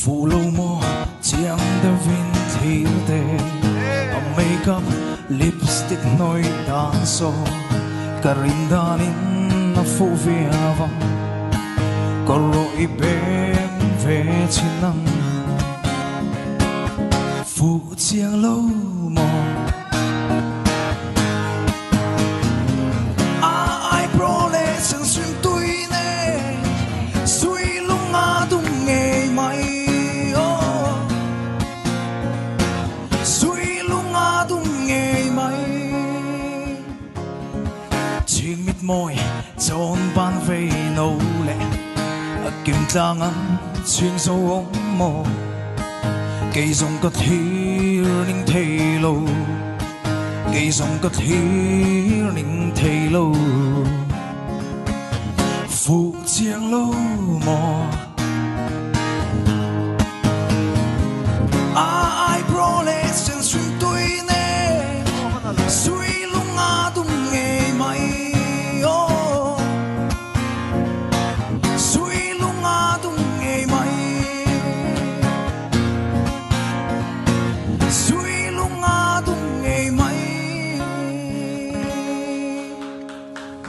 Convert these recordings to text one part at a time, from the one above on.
phụ lâu mô chiang đơ vin thil tê makeup lipstick noi dan so karindanin na fu viava koro ibem ve chinang phụ chiang lâu mô ai pro lệ sang xuyên tui nè suy lung ngã tung nghề mày suy lung ngã tung nghề mày chuyện mít môi tròn ban về nấu lẹ kim trang ăn chuyện sâu ống mồ cây rong có thiêu ninh thề lâu cây rong có thiêu ninh thề lâu phụ chiang lâu mò ai pro lệ chân xuyên tôi nè suy lung ngã tung nghề mày suy lung ngã tung nghề mày suy lung ngã tung nghề mày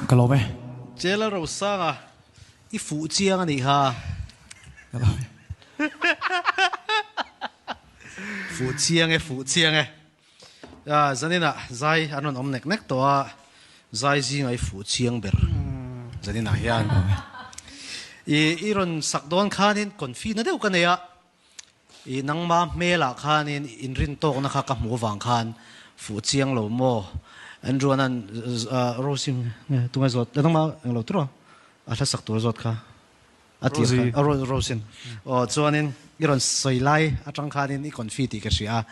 cái lỗ mày chế là rau sang à, cái phụ chiang anh ha, phụ chiang ấy, à, cho nên là zai anh ông nẹt nẹt toa, zai gì ngay phụ chiang ber, cho nên là hiền, iron sắc đón khan in còn phi nó đều cái này à, nang ma mê là khan in rin to na khắc mua vàng khan, phụ chiang lâu mo. anh rồi anh rosin tụi ngay rồi đang mà anh lâu rồi à chắc sắc tuổi rồi cả à thì rosin cho nên cái lần soi lại à trong khan nên còn phi thì cái gì à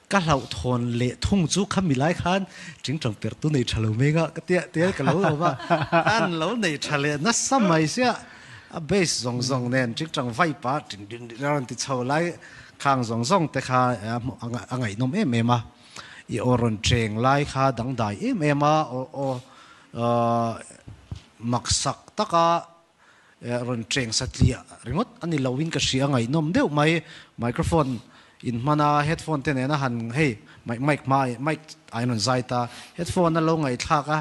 các lão thôn lệ thung chú khăm lại khan chính trong việc tu này trả lâu mấy cái tiệt cái lâu rồi anh lâu này trả lệ nó sắm mấy xia à base zong nên chính trong vai pa chính rồi thì chầu lại khang zongแต่ข้าanh ấy nôm em mà i oron cheng lai kha dang dai em mak sak taka ron cheng satlia ringot ani lowin ka sia ngai nom deuh mai microphone in mana headphone te na han hey mic ai non zaita headphone na lo ngai thaka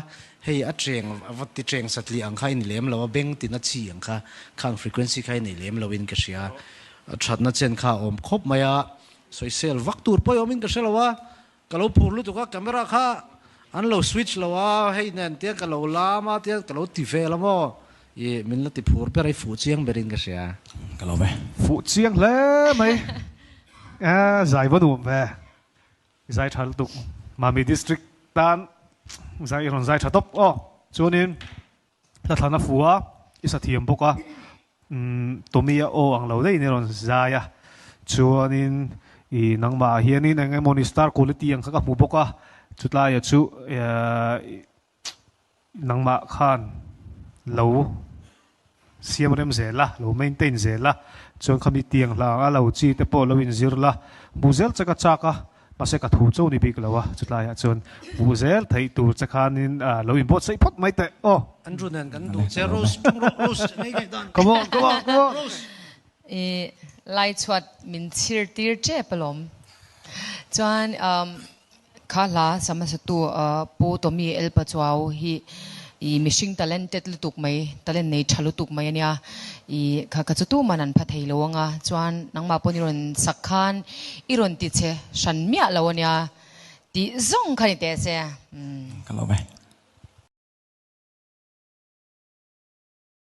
hey a cheng vatti cheng satli ang khai ni lem lo beng tin a chi ang kha khang frequency khai ni lem lowin ka sia thatna chen kha om khop maya soisel vaktur poi omin ka selawa kalau purlu tu ka kamera kha an lo switch lo wa hei nen tia kalau lama tia kalau TV la mo ye min la ti phur pe rai fu chiang berin ka sia kalau be phụ chiang le mày à giải vẫn đủ về giải thảo tục mà mi district tan giải còn giải thảo top cho nên là thằng nó phù á ít sa thiam bốc á tụi mi ang lâu đây nên còn giải à cho nên nang ma hian in ang monistar quality ang kha mu boka chutla ya chu nang ma khan lo siam rem zela lo maintain zela chon khami tiang la a lo chi te po lo in zir la buzel chaka chaka pase ka thu chau ni bik lawa chutla ya chon buzel thei tur chakhan in lo in bot sei phot mai te andrew nen kan du che rose nei kai dan come on lai chuat min thir tir che palom chuan kha la samasatu po tomi elpa chawau hi i mishing talented lutuk mai talent nei thalutuk mai ania i kha ka chutu manan phathei lawanga chuan nangma poniron sakhan iron ti che shan mia lawania ti zong khani te se kalau be